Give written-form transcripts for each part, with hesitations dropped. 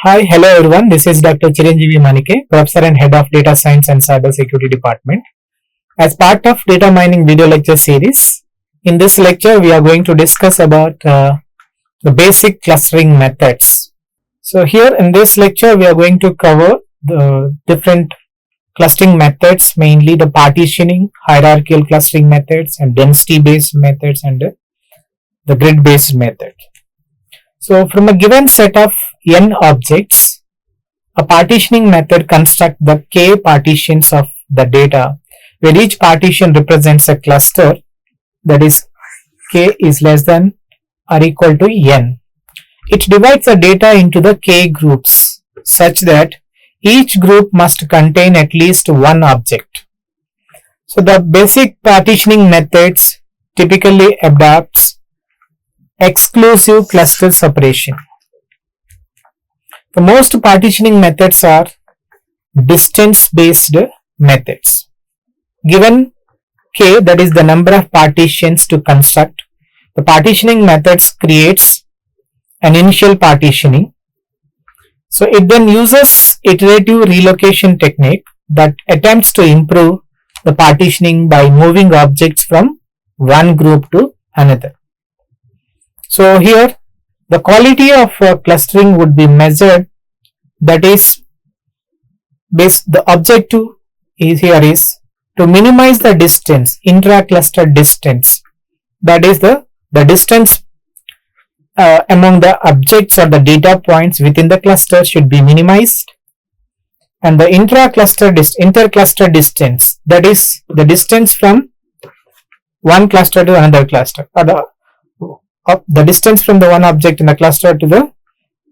Hi, hello everyone. This is Dr. Chiranjeevi Manike, Professor and Head of Data Science and Cyber Security Department. As part of data mining video lecture series, in this lecture we are going to discuss about the basic clustering methods. So here in this lecture we are going to cover the different clustering methods, mainly the partitioning, hierarchical clustering methods and density based methods and the grid based method. So from a given set of n objects, a partitioning method constructs the k partitions of the data, where each partition represents a cluster, that is k is less than or equal to n. It divides the data into the k groups such that each group must contain at least one object. So the basic partitioning methods typically adopts exclusive cluster separation. The most partitioning methods are distance based methods. Given k, that is the number of partitions to construct, the partitioning methods creates an initial partitioning. So it then uses iterative relocation technique that attempts to improve the partitioning by moving objects from one group to another. So here the quality of clustering would be measured, that is, the objective is here is to minimize the distance, intra-cluster distance, that is the distance among the objects or the data points within the cluster should be minimized, and the inter-cluster distance, that is the distance from one cluster to another cluster, or the distance from the one object in the cluster to the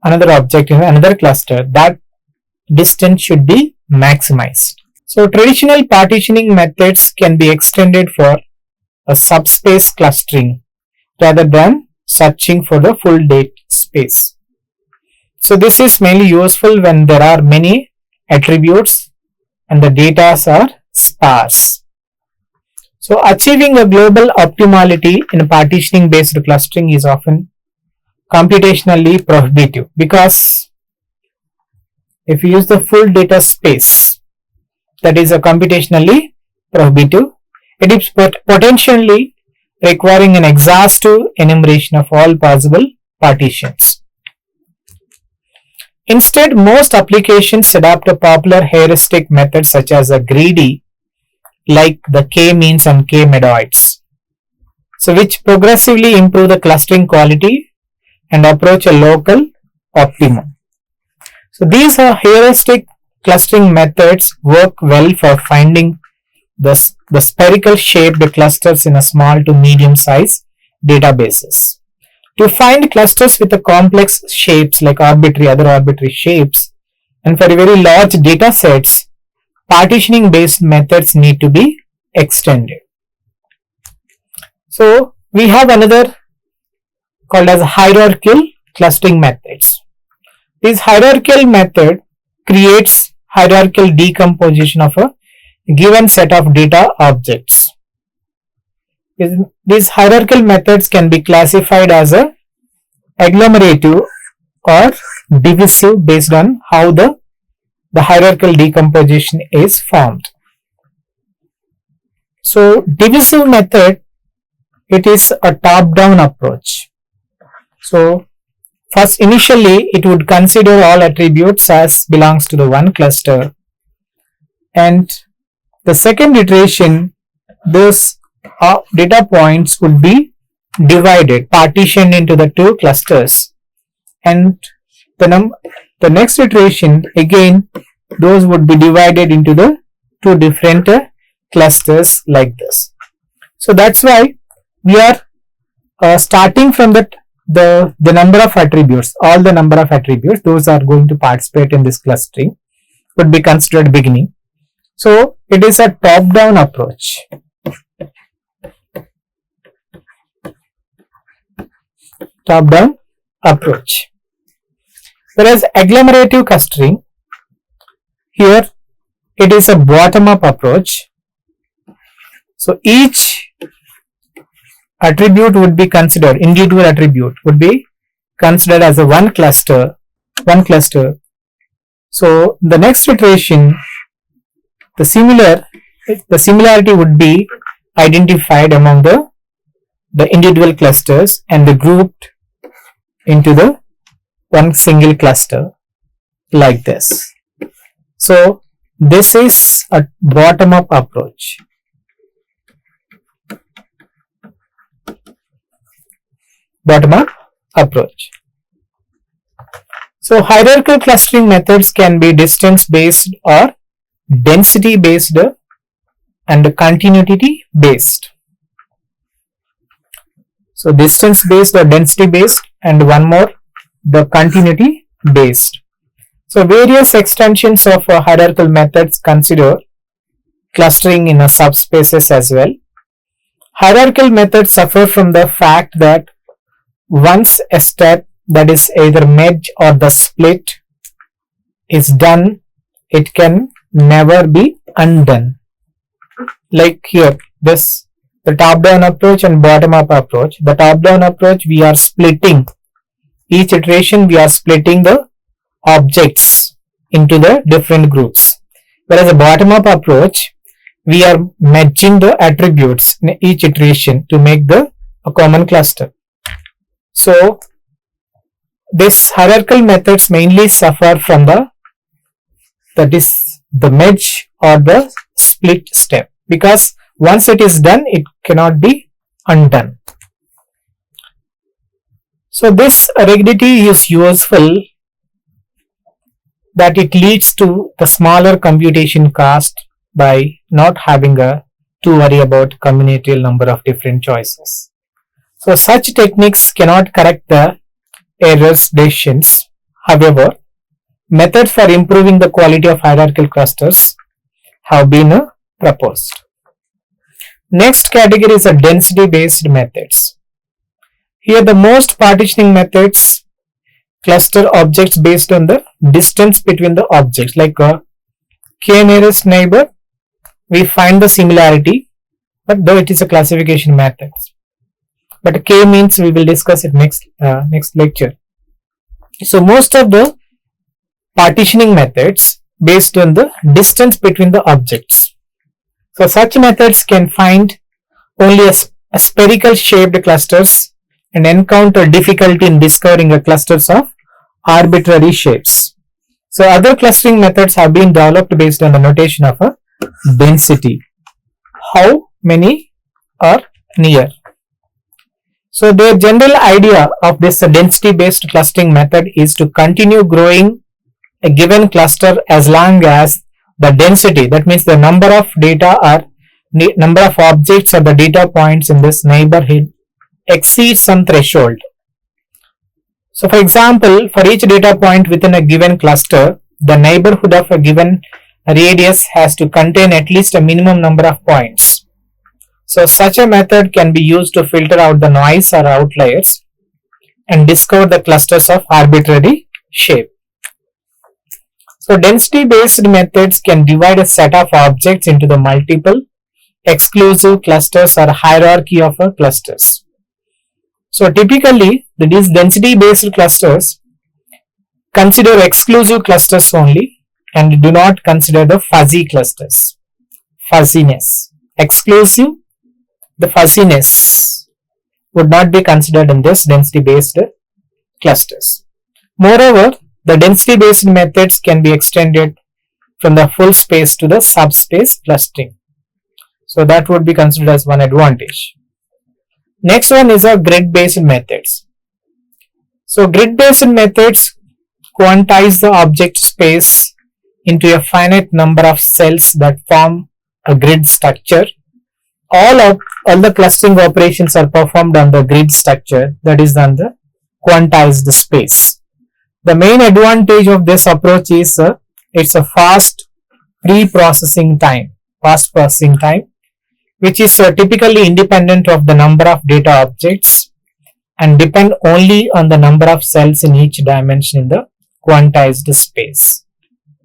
another object in another cluster, that distance should be maximized. So traditional partitioning methods can be extended for a subspace clustering rather than searching for the full data space. So this is mainly useful when there are many attributes and the data are sparse. So achieving a global optimality in partitioning based clustering is often computationally prohibitive, because if you use the full data space, that is a computationally prohibitive, it is potentially requiring an exhaustive enumeration of all possible partitions. Instead, most applications adopt a popular heuristic method such as a greedy, like the k-means and k-medoids, so which progressively improve the clustering quality and approach a local optimum. So these are heuristic clustering methods work well for finding the spherical shaped clusters in a small to medium size databases. To find clusters with a complex shapes like other arbitrary shapes, and for very large data sets, partitioning based methods need to be extended. So we have another called as hierarchical clustering methods. This hierarchical method creates hierarchical decomposition of a given set of data objects. These hierarchical methods can be classified as a agglomerative or divisive based on how the hierarchical decomposition is formed. So divisive method, it is a top-down approach. So first, initially it would consider all attributes as belongs to the one cluster, and the second iteration, those data points would be divided, partitioned into the two clusters, and the next iteration again, those would be divided into the two different clusters like this. So that's why we are starting from the number of attributes, all the number of attributes, those are going to participate in this clustering would be considered beginning. So it is a top-down approach. Top-down approach. Whereas agglomerative clustering, here it is a bottom-up approach. So each attribute would be considered, individual attribute would be considered as a one cluster, So the next iteration, the similarity would be identified among the individual clusters and the grouped into the one single cluster like this. So this is a bottom-up approach. Bottom-up approach. So hierarchical clustering methods can be distance based or density based and continuity based. So distance based or density based, and one more, the continuity based. So various extensions of hierarchical methods consider clustering in subspaces as well. Hierarchical methods suffer from the fact that once a step, that is either merge or the split, is done, it can never be undone. Like here, this, the top-down approach and bottom-up approach. The top-down approach, we are splitting, each iteration we are splitting the objects into the different groups. Whereas the bottom-up approach, we are merging the attributes in each iteration to make a common cluster. So this hierarchical methods mainly suffer from the merge or the split step, because once it is done, it cannot be undone. So this rigidity is useful that it leads to the smaller computation cost by not having to worry about combinatorial number of different choices. So such techniques cannot correct the errors decisions. However, methods for improving the quality of hierarchical clusters have been proposed. Next category is density based methods. Here the most partitioning methods cluster objects based on the distance between the objects. Like k nearest neighbor, we find the similarity, but though it is a classification method. But k means we will discuss it next lecture. So most of the partitioning methods based on the distance between the objects. So such methods can find only a spherical shaped clusters and encounter difficulty in discovering the clusters of arbitrary shapes. So other clustering methods have been developed based on the notation of a density. How many are near? So the general idea of this density based clustering method is to continue growing a given cluster as long as the density, that means the number of data or number of objects or the data points in this neighborhood, exceeds some threshold. So for example, for each data point within a given cluster, the neighborhood of a given radius has to contain at least a minimum number of points. So such a method can be used to filter out the noise or outliers and discover the clusters of arbitrary shape. So density based methods can divide a set of objects into the multiple exclusive clusters or hierarchy of clusters. So typically these density based clusters consider exclusive clusters only and do not consider the fuzzy clusters. Fuzziness. Exclusive, the fuzziness would not be considered in this density based clusters. Moreover, the density based methods can be extended from the full space to the subspace clustering. So that would be considered as one advantage. Next one is a grid based methods. So grid based methods quantize the object space into a finite number of cells that form a grid structure. All the clustering operations are performed on the grid structure, that is on the quantized space. The main advantage of this approach is it's a fast processing time, which is typically independent of the number of data objects and depend only on the number of cells in each dimension in the quantized space.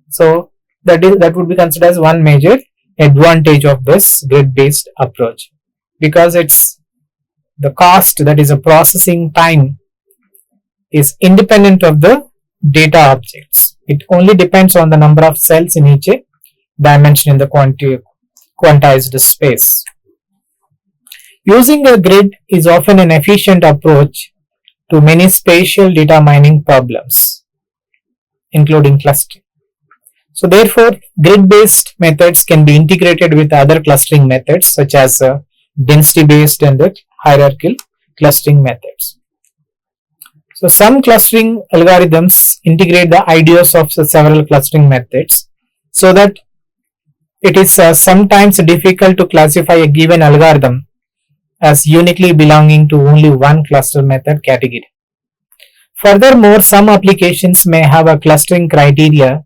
So that would be considered as one major advantage of this grid based approach, because it's the cost, that is a processing time, is independent of the data objects. It only depends on the number of cells in each dimension in the quantized space. Using a grid is often an efficient approach to many spatial data mining problems, including clustering. So therefore, grid-based methods can be integrated with other clustering methods such as density-based and hierarchical clustering methods. So some clustering algorithms integrate the ideas of several clustering methods so that it is sometimes difficult to classify a given algorithm as uniquely belonging to only one cluster method category. Furthermore, some applications may have a clustering criteria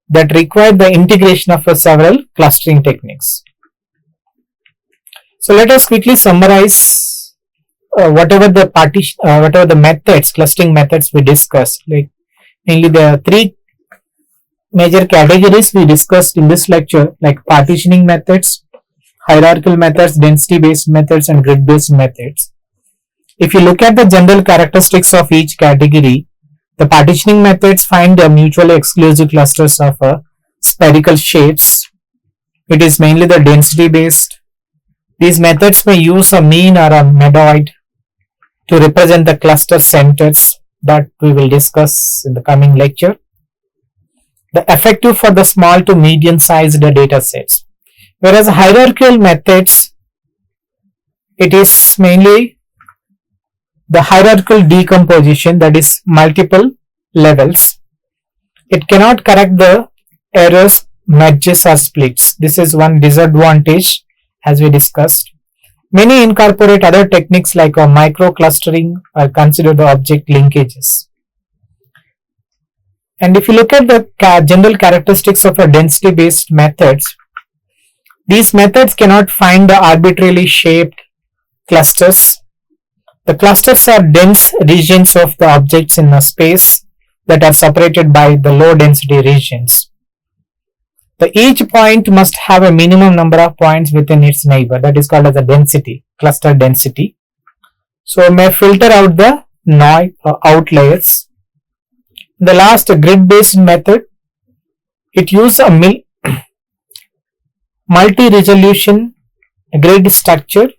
that require the integration of several clustering techniques. So let us quickly summarize whatever the methods, clustering methods we discussed. Like mainly the three major categories we discussed in this lecture, like partitioning methods, hierarchical methods, density-based methods, and grid-based methods. If you look at the general characteristics of each category, the partitioning methods find mutually exclusive clusters of spherical shapes. It is mainly the density-based. These methods may use a mean or a medoid to represent the cluster centers that we will discuss in the coming lecture. The effective for the small to medium sized data sets. Whereas hierarchical methods, it is mainly the hierarchical decomposition, that is multiple levels. It cannot correct the errors, merges or splits. This is one disadvantage as we discussed. Many incorporate other techniques like micro clustering or consider the object linkages. And if you look at the general characteristics of a density based methods, these methods cannot find the arbitrarily shaped clusters. The clusters are dense regions of the objects in a space that are separated by the low density regions. Each point must have a minimum number of points within its neighbor, that is called as the density, cluster density. So may filter out the noise or outliers. The last grid-based method, it uses a multi-resolution grid structure,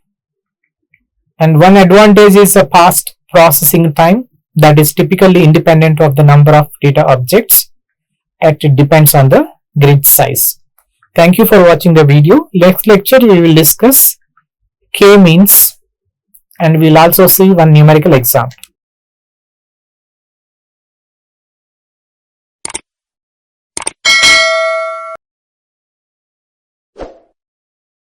and one advantage is a fast processing time that is typically independent of the number of data objects. It depends on the grid size. Thank you for watching the video. Next lecture we will discuss k-means and we will also see one numerical example.